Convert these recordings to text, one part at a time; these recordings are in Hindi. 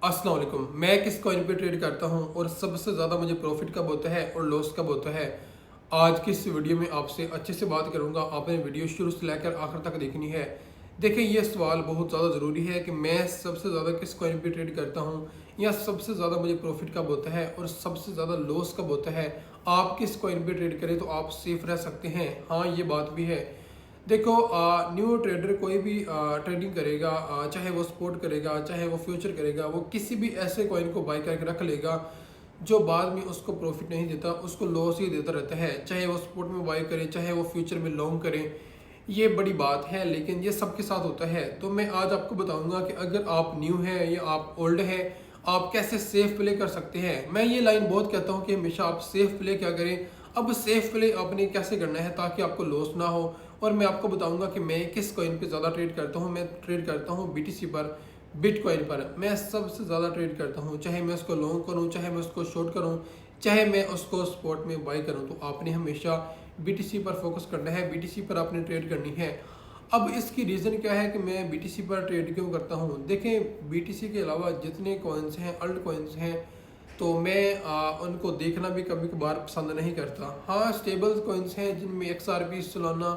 अस्सलाम वालेकुम। मैं किस कॉइन पे ट्रेड करता हूं और सबसे ज़्यादा मुझे प्रॉफिट कब होता है और लॉस कब होता है, आज की इस वीडियो में आपसे अच्छे से बात करूंगा। आपने वीडियो शुरू से लेकर आखिर तक देखनी है। देखिए, ये सवाल बहुत ज़्यादा ज़रूरी है कि मैं सबसे ज़्यादा किस कॉइन पे ट्रेड करता हूं या सबसे ज़्यादा मुझे प्रॉफिट कब होता है और सबसे ज़्यादा लॉस कब होता है। आप किस कॉइन पे ट्रेड करें तो आप सेफ रह सकते हैं। हाँ, ये बात भी है। देखो, न्यू ट्रेडर कोई भी ट्रेडिंग करेगा, चाहे वो स्पोर्ट करेगा चाहे वो फ्यूचर करेगा, वो किसी भी ऐसे कॉइन को बाई करके रख लेगा जो बाद में उसको प्रॉफिट नहीं देता, उसको लॉस ही देता रहता है। चाहे वो स्पोर्ट में बाई करे चाहे वो फ्यूचर में लॉन्ग करे, ये बड़ी बात है, लेकिन ये सबके साथ होता है। तो मैं आज आपको बताऊंगा कि अगर आप न्यू हैं या आप ओल्ड हैं, आप कैसे सेफ प्ले कर सकते हैं। मैं ये लाइन बहुत कहता हूँ कि हमेशा आप सेफ प्ले क्या करें। अब सेफ प्ले आपने कैसे करना है ताकि आपको लॉस ना हो, और मैं आपको बताऊंगा कि मैं किस कॉइन पे ज़्यादा ट्रेड करता हूँ। मैं ट्रेड करता हूँ बीटीसी पर, बिटकॉइन पर मैं सबसे ज़्यादा ट्रेड करता हूँ। चाहे मैं उसको लॉन्ग करूँ, चाहे मैं उसको शॉर्ट करूँ, चाहे मैं उसको स्पॉट में बाई करूँ, तो आपने हमेशा बीटीसी पर फोकस करना है, बीटीसी पर आपने ट्रेड करनी है। अब इसकी रीज़न क्या है कि मैं बीटीसी पर ट्रेड क्यों करता हूँ। देखें, बीटीसी के अलावा जितने कॉइन्स हैं, अल्ट कॉइन्स हैं, तो मैं उनको देखना भी कभी कभार पसंद नहीं करता। हाँ, स्टेबल कॉइन्स हैं जिनमें XRP, सोलाना,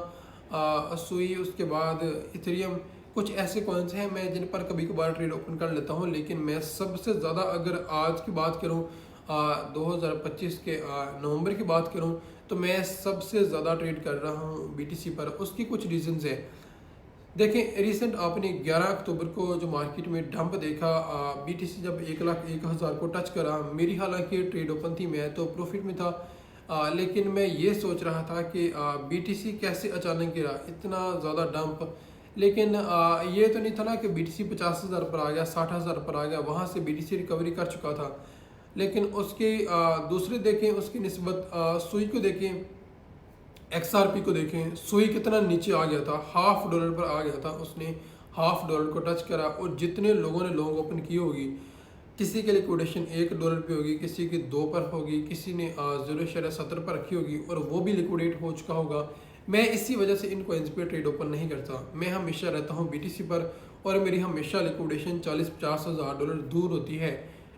सुई, उसके बाद इथेरियम, कुछ ऐसे कॉइन्स हैं मैं जिन पर कभी कभार ट्रेड ओपन कर लेता हूँ। लेकिन मैं सबसे ज़्यादा अगर आज की बात करूँ, 2025 के नवंबर की बात करूँ, तो मैं सबसे ज़्यादा ट्रेड कर रहा हूँ बीटीसी पर। उसकी कुछ रीजंस है। देखें, रिसेंट आपने 11 अक्टूबर को जो मार्केट में डंप देखा, बीटीसी जब 1,01,000 को टच करा, मेरी हालांकि ट्रेड ओपन थी, मैं तो प्रॉफिट में था। लेकिन मैं ये सोच रहा था कि बीटीसी कैसे अचानक गिरा, इतना ज़्यादा डंप। लेकिन ये तो नहीं था ना कि बीटीसी 50,000 पर आ गया, 60,000 पर आ गया, वहाँ से बीटीसी रिकवरी कर चुका था। लेकिन उसके दूसरे देखें, उसकी निस्बत सुई को देखें, XRP को देखें, सुई कितना नीचे आ गया था, $0.5 पर आ गया था, उसने $0.5 को टच करा। और जितने लोगों ने लॉन्ग ओपन की होगी, किसी की लिक्विडेशन $1 पे होगी, किसी की 2 पर होगी, किसी ने 0.70 पर रखी होगी और वो भी लिक्विडेट हो चुका होगा। मैं इसी वजह से इन कॉइन्स पे ट्रेड ओपन नहीं करता। मैं हमेशा रहता हूँ बीटीसी पर, और मेरी हमेशा लिक्विडेशन 40-50 हज़ार डॉलर दूर होती है।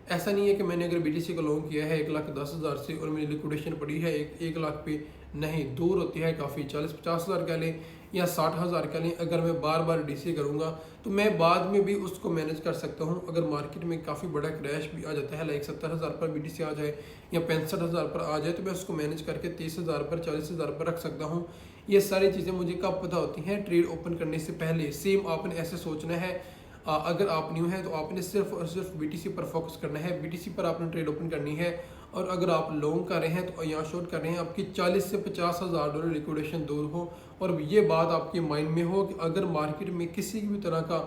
ऐसा नहीं है कि मैंने अगर बीटीसी को लॉन्ग किया है 1,10,000 से और मेरी लिक्विडेशन पड़ी है 1 लाख पे, नहीं, दूर होती है काफ़ी। 40-50 हज़ार कह लें या 60,000 कह लें। अगर मैं बार बार डीसी करूँगा तो मैं बाद में भी उसको मैनेज कर सकता हूँ। अगर मार्केट में काफ़ी बड़ा क्रैश भी आ जाता है, लाइक 70,000 पर बीटीसी आ जाए या 65,000 पर आ जाए, तो मैं उसको मैनेज करके 30,000 पर, 40,000 पर रख सकता हूँ। ये सारी चीज़ें मुझे कब पता होती हैं? ट्रेड ओपन करने से पहले। सेम आपने ऐसे सोचना है। अगर आप न्यू हैं तो आपने सिर्फ और सिर्फ बीटीसी पर फोकस करना है, बीटीसी पर आपने ट्रेड ओपन करनी है। और अगर आप लॉन्ग कर रहे हैं तो या शॉर्ट कर रहे हैं, आपकी 40 से 50 हज़ार डॉलर लिक्विडेशन दूर हो। और ये बात आपके माइंड में हो कि अगर मार्केट में किसी भी तरह का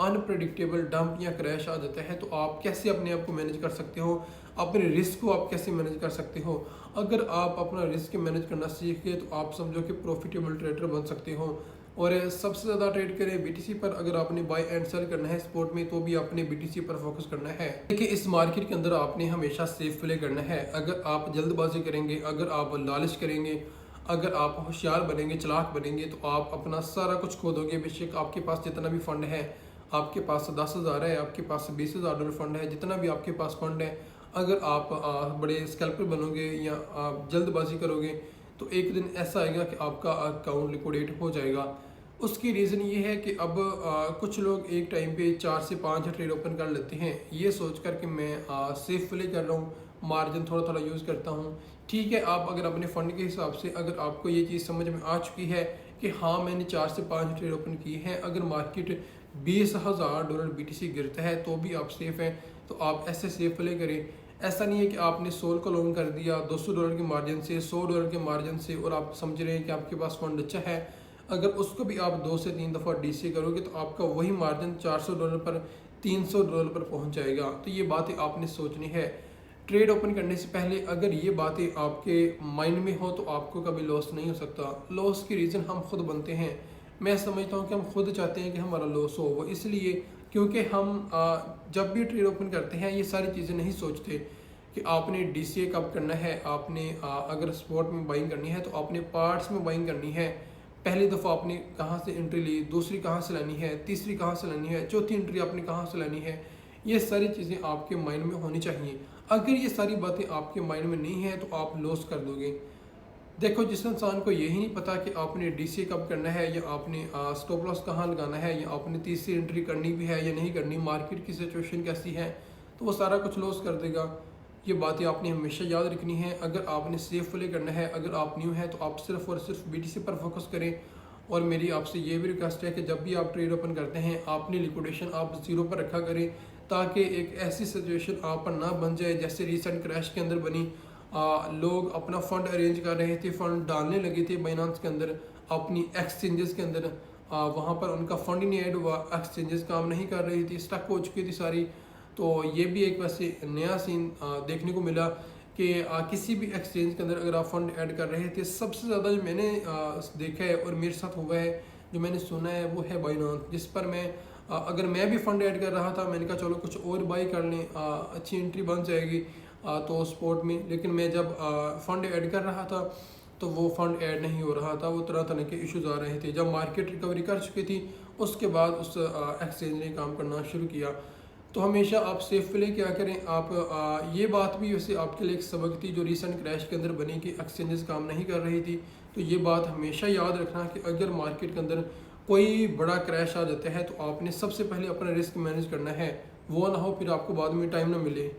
अनप्रडिक्टेबल डंप या क्रैश आ जाता है, तो आप कैसे अपने आप को मैनेज कर सकते हो, अपने रिस्क को आप कैसे मैनेज कर सकते हो। अगर आप अपना रिस्क मैनेज करना सीख गए तो आप समझो कि प्रॉफिटेबल ट्रेडर बन सकते हो। और सबसे ज़्यादा ट्रेड करें बीटीसी पर। अगर आपने बाय एंड सेल करना है स्पोर्ट में, तो भी आपने बीटीसी पर फोकस करना है। देखिए, इस मार्केट के अंदर आपने हमेशा सेफ प्ले करना है। अगर आप जल्दबाजी करेंगे, अगर आप लालच करेंगे, अगर आप होशियार बनेंगे, चालाक बनेंगे, तो आप अपना सारा कुछ खो दोगे। बेशक आपके पास जितना भी फंड है, आपके पास 10,000 है, आपके पास 20,000 डॉलर फंड है, जितना भी आपके पास फंड है, अगर आप बड़े स्कैल्पर बनोगे या आप जल्दबाजी करोगे, तो एक दिन ऐसा आएगा कि आपका अकाउंट लिक्विडेट हो जाएगा। उसकी रीज़न ये है कि अब कुछ लोग एक टाइम पे 4 से 5 ट्रेड ओपन कर लेते हैं, ये सोच कर कि मैं सेफ प्ले कर रहा हूँ, मार्जिन थोड़ा थोड़ा यूज़ करता हूँ। ठीक है, आप अगर अपने फ़ंड के हिसाब से अगर आपको ये चीज़ समझ में आ चुकी है कि हाँ, मैंने 4 से 5 ट्रेड ओपन की हैं, अगर मार्केट 20,000 डॉलर बीटीसी गिरता है तो भी आप सेफ़ हैं, तो आप ऐसे सेफ प्ले करें। ऐसा नहीं है कि आपने सोल को लॉन्ग कर दिया $200 के मार्जिन से, $100 के मार्जिन से, और आप समझ रहे हैं कि आपके पास फंड अच्छा है। अगर उसको भी आप 2 से 3 दफ़ा डीसी करोगे तो आपका वही मार्जिन $400 पर, $300 पर पहुंच जाएगा। तो ये बातें आपने सोचनी है ट्रेड ओपन करने से पहले। अगर ये बातें आपके माइंड में हो तो आपको कभी लॉस नहीं हो सकता। लॉस की रीज़न हम खुद बनते हैं। मैं समझता हूँ कि हम खुद चाहते हैं कि हमारा लॉस हो, वो इसलिए क्योंकि हम जब भी ट्रेड ओपन करते हैं ये सारी चीज़ें नहीं सोचते कि आपने डीसीए कब करना है। आपने अगर स्पॉट में बाइंग करनी है तो आपने पार्ट्स में बाइंग करनी है। पहली दफ़ा आपने कहाँ से एंट्री ली, दूसरी कहाँ से लेनी है, तीसरी कहाँ से लेनी है, चौथी एंट्री आपने कहाँ से लेनी है। ये सारी चीज़ें आपके माइंड में होनी चाहिए। अगर ये सारी बातें आपके माइंड में नहीं है तो आप लॉस कर दोगे। देखो, जिस इंसान को यही नहीं पता कि आपने डीसी कब करना है, या आपने स्टॉप लॉस कहाँ लगाना है, या आपने तीसरी एंट्री करनी भी है या नहीं करनी, मार्केट की सिचुएशन कैसी है, तो वो सारा कुछ लॉस कर देगा। ये बातें आपने हमेशा याद रखनी है। अगर आपने सेफ प्ले करना है, अगर आप न्यू हैं, तो आप सिर्फ और सिर्फ बीटीसी पर फोकस करें। और मेरी आपसे ये भी रिक्वेस्ट है कि जब भी आप ट्रेड ओपन करते हैं, अपनी लिक्विडेशन आप ज़ीरो पर रखा करें, ताकि एक ऐसी सिचुएशन आप पर ना बन जाए जैसे रिसेंट क्रैश के अंदर बनी। लोग अपना फ़ंड अरेंज कर रहे थे, फ़ंड डालने लगे थे बाइनांस के अंदर, अपनी एक्सचेंजेस के अंदर, वहाँ पर उनका फ़ंड ही नहीं ऐड हुआ, एक्सचेंजेस काम नहीं कर रही थी, स्टक हो चुकी थी सारी। तो ये भी एक वैसे नया सीन देखने को मिला कि किसी भी एक्सचेंज के अंदर अगर आप फ़ंड ऐड कर रहे थे, सबसे ज़्यादा जो मैंने देखा है और मेरे साथ हुआ है, जो मैंने सुना है, वो है बाइनांस, जिस पर मैं अगर मैं भी फ़ंड ऐड कर रहा था, मैंने कहा चलो कुछ और बाई कर लें, अच्छी एंट्री बन जाएगी तो स्पोर्ट में। लेकिन मैं जब फ़ंड ऐड कर रहा था तो वो फ़ंड ऐड नहीं हो रहा था, वो तरह तरह के इश्यूज आ रहे थे। जब मार्केट रिकवरी कर चुकी थी, उसके बाद उस एक्सचेंज ने काम करना शुरू किया। तो हमेशा आप सेफ प्ले क्या करें। आप ये बात भी वैसे आपके लिए एक सबक थी जो रिसेंट क्रैश के अंदर बनी कि एक्सचेंजेस काम नहीं कर रही थी। तो ये बात हमेशा याद रखना कि अगर मार्केट के अंदर कोई बड़ा क्रैश आ जाता है तो आपने सबसे पहले अपना रिस्क मैनेज करना है, वो ना हो फिर आपको बाद में टाइम ना मिले।